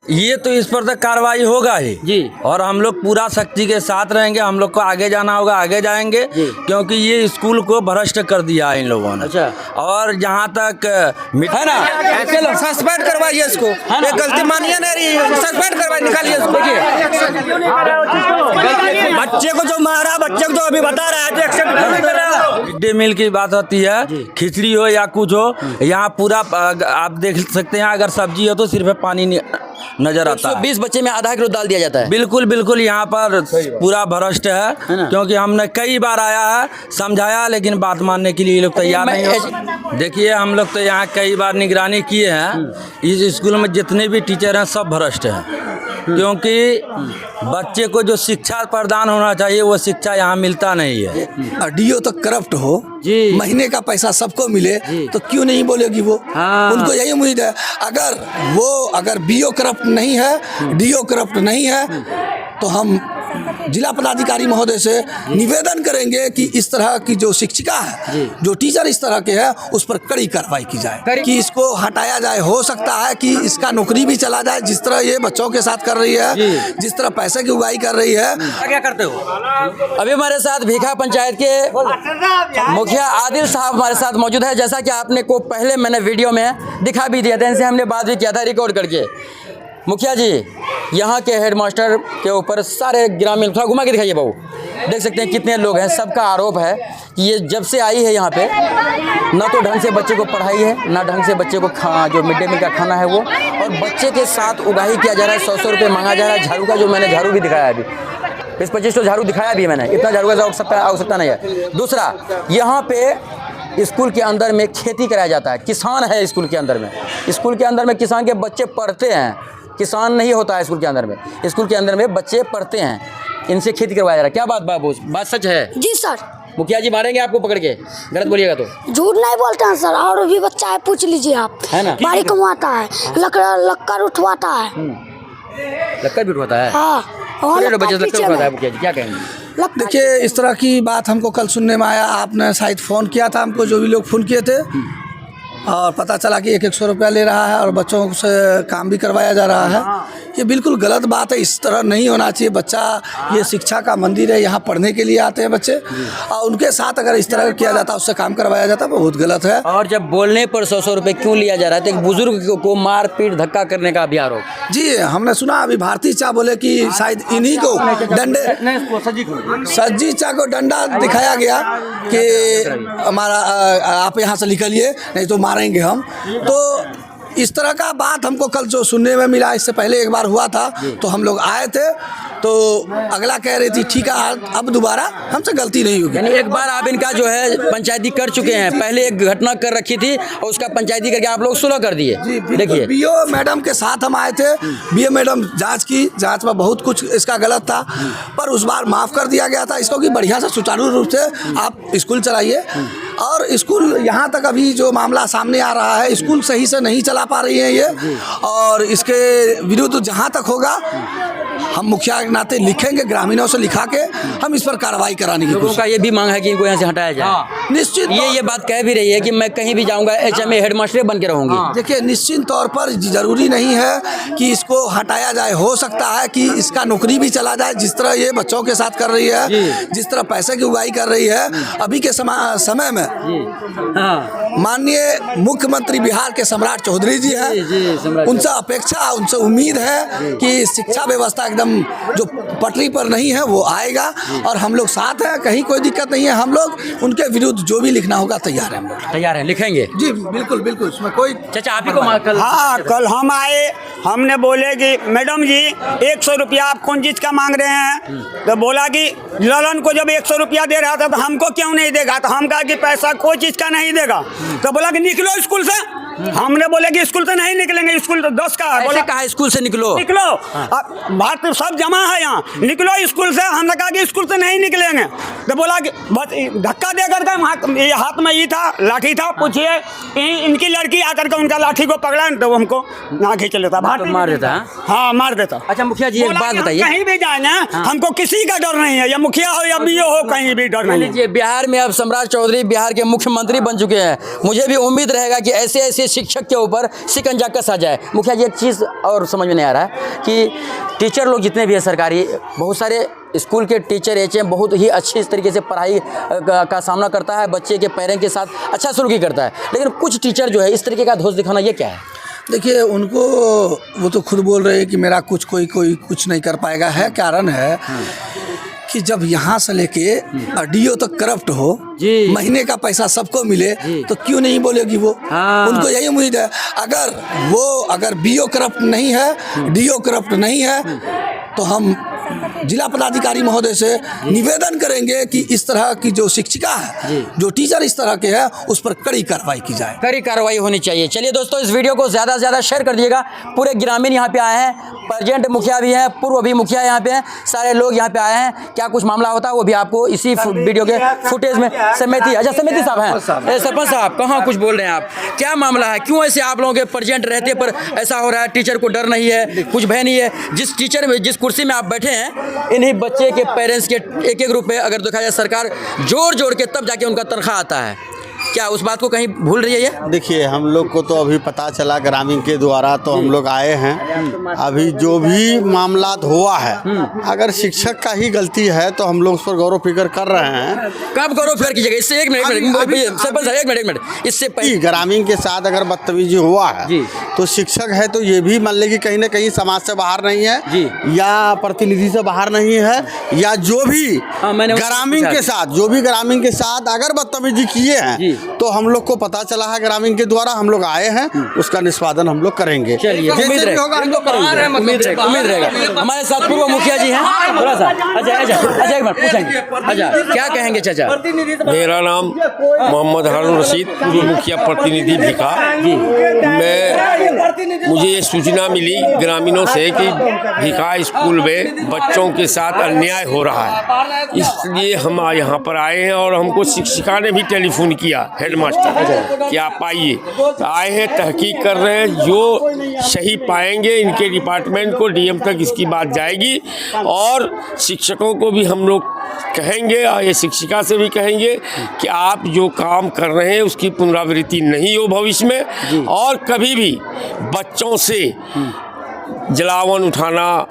ये तो इस पर तो कार्रवाई होगा ही जी। और हम लोग पूरा सख्ती के साथ रहेंगे। हम लोग को आगे जाना होगा, आगे जाएंगे जी। क्योंकि ये स्कूल को भ्रष्ट कर दिया है इन लोगों ने। अच्छा। और जहाँ तक है ना, चलो सस्पेंड करवाइए इसको, ये गलती मानिए नहीं रही है, सस्पेंड करवाइए, निकालिए इसको। बच्चे को जो मारा, बच्चे को तो अभी बता रहा है कि एक्सेप्ट नहीं कर रहा। मिड डे मील की बात होती है, खिचड़ी हो या कुछ हो, यहाँ पूरा आप देख सकते हैं अगर सब्जी हो तो सिर्फ पानी नजर आता है। 20 बच्चे में आधा किलो दाल दिया जाता है। बिल्कुल बिल्कुल, यहाँ पर पूरा भ्रष्ट है ना? क्योंकि हमने कई बार आया है, समझाया, लेकिन बात मानने के लिए ये लोग तैयार नहीं हो। देखिए हम लोग तो यहाँ कई बार निगरानी किए हैं, इस स्कूल में जितने भी टीचर हैं सब भ्रष्ट हैं क्योंकि बच्चे को जो शिक्षा प्रदान होना चाहिए वो शिक्षा यहाँ मिलता नहीं है। डीओ तो करप्ट हो जी। महीने का पैसा सबको मिले तो क्यों नहीं बोलेगी वो। हाँ। उनको यही उम्मीद है। अगर बीओ करप्ट नहीं है, डीओ करप्ट नहीं है, तो हम जिला पदाधिकारी महोदय से निवेदन करेंगे कि इस तरह की जो शिक्षिका है, जो टीचर इस तरह के है, उस पर कड़ी कार्रवाई की जाए, कि इसको हटाया जाए। हो सकता है कि इसका नौकरी भी चला जाए, जिस तरह ये बच्चों के साथ कर रही है, जिस तरह पैसे की उगाही कर रही है। क्या करते हो? अभी हमारे साथ भीखा पंचायत के मुखिया आदिल साहब हमारे साथ मौजूद है। जैसा कि आपने को पहले मैंने वीडियो में दिखा भी दिया था, इनसे हमने बात भी किया था रिकॉर्ड करके। मुखिया जी, यहाँ के हेडमास्टर के ऊपर सारे ग्रामीण, थोड़ा घुमा के दिखाइए बाबू, देख सकते हैं कितने लोग हैं। सबका आरोप है कि ये जब से आई है यहाँ पे ना तो ढंग से बच्चे को पढ़ाई है, ना ढंग से बच्चे को जो मिड डे मील का खाना है वो, और बच्चे के साथ उगाही किया जा रहा है। 100 रुपये मांगा जा रहा है। झाड़ू का जो मैंने झाड़ू भी दिखाया अभी 20-25 तो झाड़ू दिखाया भी मैंने, इतना झाड़ू का आवश्यकता नहीं है। दूसरा, यहाँ पे स्कूल के अंदर में खेती कराया जाता है, किसान है स्कूल के अंदर में। स्कूल के अंदर में किसान के बच्चे पढ़ते हैं, किसान नहीं होता है स्कूल के अंदर में। स्कूल के अंदर में बच्चे पढ़ते हैं, इनसे खेती करवाया जा रहा है। क्या बात बाबू, बात सच है? जी सर। मुखिया जी मारेंगे आपको पकड़ के, गलत बोलिएगा तो? झूठ नहीं बोलते हैं सर, और भी बच्चा है, पूछ लीजिए आप। है ना? बारी कमाता है, लक्कर उठवाता है। लक्कर भी उठवाता है? हाँ, छोटे बच्चे से लक्कर उठवाता है। मुखिया जी क्या कहेंगे? देखिए, इस तरह की बात हमको कल सुनने में आया। आपने शायद फ़ोन किया था हमको, जो भी लोग फ़ोन किए थे, और पता चला कि 100 रुपया ले रहा है और बच्चों से काम भी करवाया जा रहा है। ये बिल्कुल गलत बात है, इस तरह नहीं होना चाहिए। बच्चा, ये शिक्षा का मंदिर है, यहाँ पढ़ने के लिए आते हैं बच्चे, और उनके साथ अगर इस तरह किया जाता, उससे काम करवाया जाता, बहुत गलत है। और जब बोलने पर 100 रुपये क्यों लिया जा रहा है? तो एक बुजुर्ग को मार पीट धक्का करने का भी आरोप। जी, हमने सुना अभी भारती चा बोले कि शायद इन्हीं को डंडे, सज्जी चा को डंडा दिखाया गया कि हमारा आप यहाँ से निकलिए नहीं तो मारेंगे हम। तो इस तरह का बात हमको कल जो सुनने में मिला, इससे पहले एक बार हुआ था तो हम लोग आए थे, तो अगला कह रही थी ठीक है अब दोबारा हमसे गलती नहीं होगी। यानी एक बार आप इनका जो है पंचायती कर चुके हैं, पहले एक घटना कर रखी थी और उसका पंचायती करके आप लोग सुलह कर दिए। देखिए, बीओ मैडम के साथ हम आए थे, बीओ मैडम जांच में बहुत कुछ इसका गलत था, पर उस बार माफ़ कर दिया गया था इसको कि बढ़िया से सुचारू रूप से आप स्कूल चलाइए। और स्कूल यहाँ तक अभी जो मामला सामने आ रहा है, स्कूल सही से नहीं चला पा रही है ये, और इसके विरुद्ध जहाँ तक होगा हम मुखिया के नाते लिखेंगे, ग्रामीणों से लिखा के हम इस पर कार्रवाई कराने की लोगों का ये भी मांग है कि इनको यहाँ से हटाया जाए। निश्चित ये बात कह भी रही है कि मैं कहीं भी जाऊंगा HMA हेडमास्टर बन के रहूंगी। देखिए, निश्चित तौर पर जरूरी नहीं है कि इसको हटाया जाए। हो सकता है कि इसका नौकरी भी चला जाए, जिस तरह ये बच्चों के साथ कर रही है, जिस तरह पैसे की उगाही कर रही है। अभी के समय में माननीय मुख्यमंत्री बिहार के सम्राट चौधरी जी हैं, उनसे अपेक्षा, उनसे उम्मीद है कि शिक्षा व्यवस्था एकदम जो पटरी पर नहीं है वो आएगा, और हम लोग साथ हैं, कहीं कोई दिक्कत नहीं है। हम लोग उनके विरुद्ध जो भी लिखना होगा तैयार हैं, हम लोग तैयार हैं, लिखेंगे। जी बिल्कुल बिल्कुल, उसमें कोई। चाचा आप ही को कल? हाँ, कल हम आए, हमने बोले कि मैडम जी 100 रुपया आप कौन चीज़ का मांग रहे हैं? तो बोला कि ललन को जब 100 रुपया दे रहा था तो हमको क्यों नहीं देगा? तो हम कहा कि पैसा कोई चीज़ का नहीं देगा। तो बोला कि निकलो स्कूल से। हमने बोले कि स्कूल से नहीं निकलेंगे, स्कूल तो 10 का है। बोले कहा स्कूल से निकलो, निकलो, बात तो सब जमा है यहाँ, निकलो स्कूल से। हमने कहा कि स्कूल से नहीं निकलेंगे। तो बोला कि बस धक्का दे करके, ये हाथ में ये था, लाठी था, पूछिए इनकी लड़की आकर के उनका लाठी को पकड़ा तो हमको ना खींच लेता, मार देता। हाँ, मार देता। अच्छा मुखिया जी, एक बात बताइए, कहीं भी जाए ना, हमको किसी का डर नहीं है, या मुखिया हो या बीओ हो, कहीं भी डर नहीं है। बिहार में अब सम्राट चौधरी बिहार के मुख्यमंत्री बन चुके हैं। मुझे भी उम्मीद रहेगा कि ऐसे ऐसे के शिक्षक के ऊपर शिकंजा कसा जाए। मुखिया जी, एक चीज़ और समझ में नहीं आ रहा है कि टीचर लोग जितने भी हैं सरकारी, बहुत सारे स्कूल के टीचर एचएम बहुत ही अच्छी इस तरीके से पढ़ाई का सामना करता है, बच्चे के पेरेंट्स के साथ अच्छा सलूकी करता है, लेकिन कुछ टीचर जो है इस तरीके का धोस दिखाना, ये क्या है? देखिए, उनको वो तो खुद बोल रहे हैं कि मेरा कोई कुछ नहीं कर पाएगा। है कारण है कि जब यहाँ से लेके डीओ तक करप्ट हो, महीने का पैसा सबको मिले, तो क्यों नहीं बोलेगी वो? उनको यही उम्मीद है। अगर बीओ करप्ट नहीं है, डीओ करप्ट नहीं है, तो हम जिला पदाधिकारी महोदय से निवेदन करेंगे कि इस तरह की जो शिक्षिका है, जो टीचर इस तरह के है, उस पर कड़ी कार्रवाई की जाए, कड़ी कार्रवाई होनी चाहिए। चलिए दोस्तों, इस वीडियो को ज़्यादा से ज़्यादा शेयर कर दिएगा। पूरे ग्रामीण यहाँ पे आए हैं, प्रेजेंट मुखिया भी हैं, पूर्व भी मुखिया यहाँ पे हैं, सारे लोग यहाँ पे आए हैं। क्या कुछ मामला होता है वो भी आपको इसी वीडियो के फुटेज में। समिति, अच्छा समिति साहब हैं, सरपंच साहब, कहाँ कुछ बोल रहे हैं आप? क्या मामला है, क्यों ऐसे आप लोगों के प्रेजेंट रहते पर ऐसा हो रहा है? टीचर को डर नहीं है, कुछ भय नहीं है? जिस कुर्सी में आप बैठे हैं, इन्हीं बच्चे के पेरेंट्स के एक एक रुपए अगर देखा जाए सरकार जोड़ के तब जाके उनका तनख्वाह आता है। क्या उस बात को कहीं भूल रही है ये? देखिए, हम लोग को तो अभी पता चला ग्रामीण के द्वारा, तो हम लोग आए हैं। अभी जो भी मामला हुआ है, अगर शिक्षक का ही गलती है तो हम लोग उस पर गौरव फिक्र कर रहे हैं। कब गौरव फिक्र कीजिएगा? इससे एक मिनट सरपंच साहब, एक मिनट, इससे पहले ग्रामीण के साथ अगर बदतमीजी हुआ है तो शिक्षक है तो ये भी मान ले कि कहीं ना कहीं समाज से बाहर नहीं है, या प्रतिनिधि से बाहर नहीं है, या जो भी ग्रामीण के साथ अगर बदतमीजी किए हैं तो हम लोग को पता चला है ग्रामीण के द्वारा, हम लोग आए हैं, उसका निष्पादन हम लोग करेंगे। चलिए, उम्मीद रहेगा। हमारे साथ पूर्व मुखिया जी हैं, थोड़ा सा अच्छा एक मिनट पूछेंगे। अच्छा, क्या कहेंगे चाचा? मेरा नाम मोहम्मद हारून रशीद, पूर्व मुखिया प्रतिनिधि भिखा। मुझे ये सूचना मिली ग्रामीणों से कि भिखा स्कूल में बच्चों के साथ अन्याय हो रहा है, इसलिए हम यहाँ पर आए हैं। और हमको शिक्षिका ने भी टेलीफोन किया, हेडमास्टर, कि आप आइए। तो आए हैं, तहकीक कर रहे हैं, जो सही पाएंगे इनके डिपार्टमेंट को, डीएम तक इसकी बात जाएगी। और शिक्षकों को भी हम लोग कहेंगे, और ये शिक्षिका से भी कहेंगे कि आप जो काम कर रहे हैं उसकी पुनरावृत्ति नहीं हो भविष्य में, और कभी भी बच्चों से जलावन उठाना,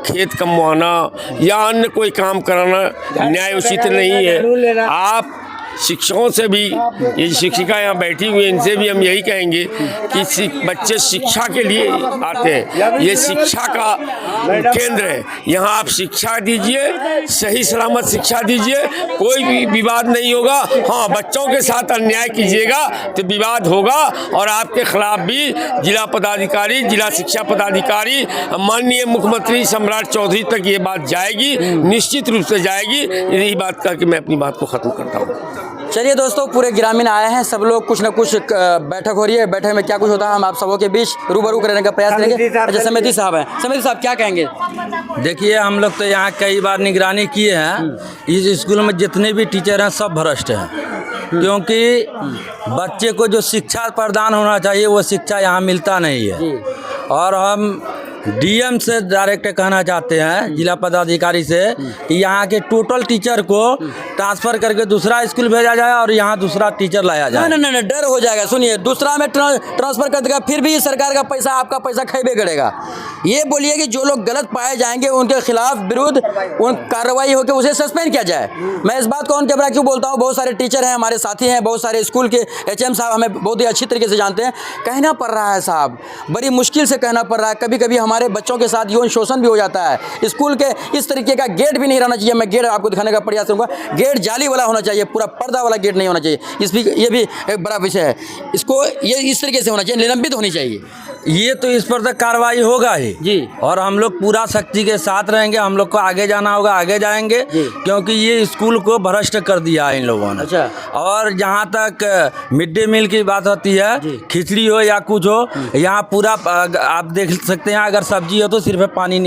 खेत कमवाना या अन्य कोई काम कराना न्याय उचित नहीं है। आप शिक्षकों से भी, ये शिक्षिका यहाँ बैठी हुई है, इनसे भी हम यही कहेंगे कि बच्चे शिक्षा के लिए आते हैं, ये शिक्षा का केंद्र है, यहाँ आप शिक्षा दीजिए, सही सलामत शिक्षा दीजिए, कोई भी विवाद नहीं होगा। हाँ, बच्चों के साथ अन्याय कीजिएगा तो विवाद होगा, और आपके खिलाफ भी जिला पदाधिकारी, जिला शिक्षा पदाधिकारी, माननीय मुख्यमंत्री सम्राट चौधरी तक ये बात जाएगी, निश्चित रूप से जाएगी। यही बात करके मैं अपनी बात को ख़त्म करता हूँ। चलिए दोस्तों, पूरे ग्रामीण आए हैं, सब लोग कुछ न कुछ बैठक हो रही है, बैठक में क्या कुछ होता है हम आप सबों के बीच रूबरू करने का प्रयास करेंगे। अच्छा, समिति साहब हैं, समिति साहब क्या कहेंगे? देखिए, हम लोग तो यहाँ कई बार निगरानी किए हैं, इस स्कूल में जितने भी टीचर हैं सब भ्रष्ट हैं, क्योंकि बच्चे को जो शिक्षा प्रदान होना चाहिए वो शिक्षा यहाँ मिलता नहीं है। और हम डीएम से डायरेक्ट कहना चाहते हैं, जिला पदाधिकारी से, कि यहाँ के टोटल टीचर को ट्रांसफ़र करके दूसरा स्कूल भेजा जाए और यहाँ दूसरा टीचर लाया जाए। नहीं, डर हो जाएगा। सुनिए, दूसरा में ट्रांसफ़र कर देगा, फिर भी सरकार का पैसा, आपका पैसा खेबे करेगा। ये बोलिए कि जो लोग गलत पाए जाएंगे उनके खिलाफ विरुद्ध उन कार्रवाई होकर उसे सस्पेंड किया जाए। मैं इस बात को ऑन कैमरा क्यों बोलता हूँ? बहुत सारे टीचर हैं, हमारे साथी हैं, बहुत सारे स्कूल के एचएम साहब हमें बहुत ही अच्छी तरीके से जानते हैं। कहना पड़ रहा है साहब, बड़ी मुश्किल से कहना पड़ रहा है। कभी कभी हमारे बच्चों के साथ यौन शोषण भी हो जाता है। स्कूल के इस तरीके का गेट भी नहीं रहना चाहिए। मैं गेट आपको दिखाने का प्रयास करूँगा। गेट जाली वाला होना चाहिए, पूरा पर्दा वाला गेट नहीं होना चाहिए। ये भी एक बड़ा विषय है। इसको ये इस तरीके से होना चाहिए, निलंबित होनी चाहिए। ये तो इस पर तक कार्रवाई होगा ही जी, और हम लोग पूरा शक्ति के साथ रहेंगे। हम लोग को आगे जाना होगा, आगे जाएंगे, क्योंकि ये स्कूल को भ्रष्ट कर दिया है इन लोगों ने। अच्छा। और जहाँ तक मिड डे मील की बात होती है, खिचड़ी हो या कुछ हो, यहाँ पूरा आप देख सकते हैं, अगर सब्जी हो तो सिर्फ पानी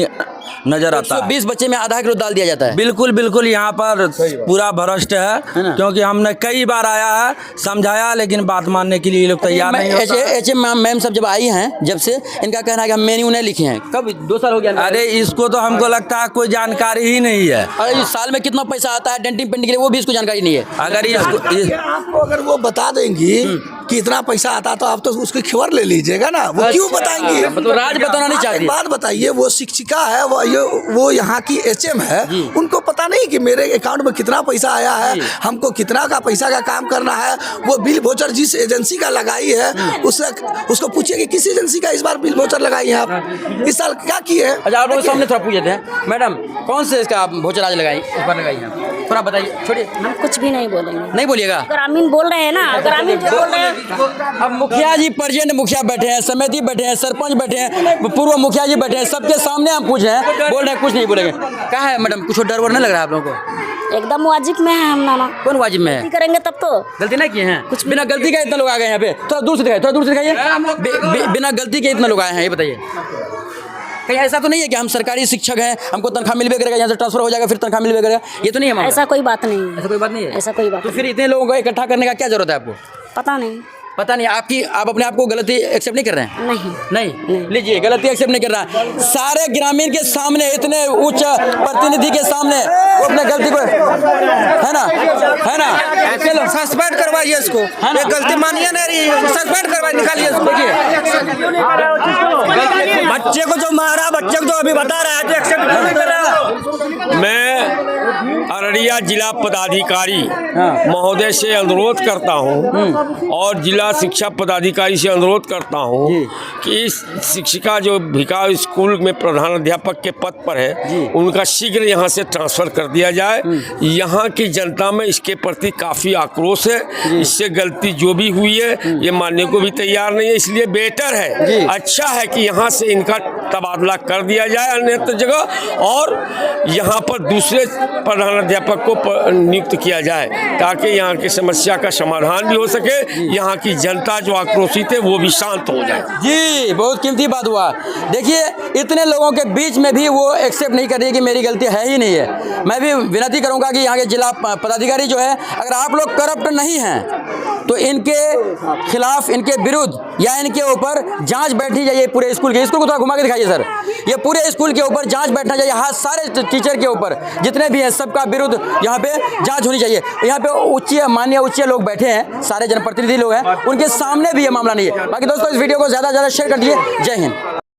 नजर आता है। 20 बच्चे में आधा किलो दाल दिया जाता है। बिल्कुल बिल्कुल, यहाँ पर पूरा भ्रष्ट है, क्योंकि हमने कई बार आया है, समझाया, लेकिन बात मानने के लिए ये लोग तैयार नहीं होता। एचएम मैम सब जब आई हैं, जब से इनका कहना है कि हम मेन्यू नहीं लिखे हैं। कब 2 साल हो गया? अरे इसको तो हमको लगता है कोई जानकारी ही नहीं है। अरे इस साल में कितना पैसा आता है डेंटिंग पेंटिंग के लिए, वो भी इसको जानकारी नहीं है। अगर इसको आपको अगर वो बता देंगी कि इतना पैसा आता, तो आप तो उसकी खबर ले लीजिएगा ना, वो क्यों बताएंगे? मतलब राज बताना नहीं चाहती। बात बताइए, वो शिक्षिका है, वो यहाँ की HM है, उनको पता नहीं कि मेरे अकाउंट में कितना पैसा आया है, हमको कितना का पैसा का काम करना है। वो बिल वोचर जिस एजेंसी का लगाई है उसको पूछिए कि किस एजेंसी का इस बार बिल वोचर लगाई है आप, इस साल क्या किए हैं? अच्छा, आप लोगों के सामने थोड़ा पूछे थे मैडम, कौन से इसका आप वोचर आज लगाई, इस बार लगाई है, थोड़ा बताइए। छोड़िए, हम कुछ भी नहीं बोलेंगे। नहीं बोलिएगा। ग्रामीण बोल रहे हैं ना, ग्रामीण जो बोल रहे हैं। अब मुखिया जी, प्रेजेंट मुखिया बैठे हैं, समिति बैठे हैं, सरपंच बैठे हैं, पूर्व मुखिया जी बैठे हैं, सबके सामने हम पूछ रहे हैं, बोल रहे हैं कुछ नहीं बोलेंगे। कहाँ है मैडम, कुछ डर वर नहीं लग रहा है आप लोगों को? एकदम वाजिब में है हम नाना। कौन वाजिब में है? गलती करेंगे तब तो। गलती नहीं किए हैं, कुछ बिना गलती के इतना लोग आ गए यहाँ पे। थोड़ा दूर से दिखाइए, थोड़ा दूर से दिखाइए। बिना गलती के इतना लोग आए हैं, ये बताइए। कहीं ऐसा तो नहीं है कि हम सरकारी शिक्षक हैं, हमको तनख्वाह मिलवे करेगा, यहाँ से ट्रांसफर हो जाएगा फिर तनख्वाह मिलवे करेगा, ये तो नहीं है मामला? ऐसा कोई बात नहीं है। ऐसा कोई बात नहीं है। ऐसा कोई बात तो फिर इतने लोगों को इकट्ठा करने का क्या जरूरत है आपको? पता नहीं। पता नहीं आप अपने आप को गलती एक्सेप्ट नहीं कर रहे हैं? नहीं। लीजिए, गलती एक्सेप्ट नहीं कर रहा। सारे ग्रामीण के सामने, इतने उच्च प्रतिनिधि के सामने वो अपने गलती को, है ना, चलो सस्पेंड करवाइए इसको, ये गलती मानिए नहीं, सस्पेंड करवाइए, निकालिए इसको। बच्चे को जो मारा, बच्चे को जो अभी बता रहा है, तो एक्सेप्ट नहीं कर रहा। मैं अररिया जिला पदाधिकारी महोदय से अनुरोध करता हूं और जिला शिक्षा पदाधिकारी से अनुरोध करता हूं कि इस शिक्षिका जो भिका स्कूल में प्रधान अध्यापक के पद पर है, उनका शीघ्र यहां से ट्रांसफर कर दिया जाए। यहां की जनता में इसके प्रति काफ़ी आक्रोश है। इससे गलती जो भी हुई है ये मानने को भी तैयार नहीं है, इसलिए बेटर है, अच्छा है कि यहाँ से इनका तबादला कर दिया जाए अन्यत्र जगह, और यहाँ पर दूसरे प्रधान अध्यापक को नियुक्त किया जाए, ताकि यहाँ की समस्या का समाधान भी हो सके, यहाँ की जनता जो आक्रोशित है वो भी शांत हो जाए। जी, बहुत कीमती बात हुआ। देखिए, इतने लोगों के बीच में भी वो एक्सेप्ट नहीं कर रही है कि मेरी गलती है ही नहीं है। मैं भी विनती करूंगा कि यहाँ के जिला पदाधिकारी जो है, अगर आप लोग करप्ट नहीं हैं तो इनके खिलाफ, इनके विरुद्ध या इनके ऊपर जांच बैठनी चाहिए। पूरे स्कूल को थोड़ा घुमा के दिखाइए सर, ये पूरे स्कूल के ऊपर जांच बैठना चाहिए। हाँ, सारे टीचर के ऊपर जितने भी हैं सबका विरुद्ध यहाँ पे जांच होनी चाहिए। यहाँ पे माननीय उच्च लोग बैठे हैं, सारे जनप्रतिनिधि लोग हैं, उनके सामने भी ये मामला नहीं है। बाकी दोस्तों, इस वीडियो को ज़्यादा से ज़्यादा शेयर कर दिए। जय हिंद।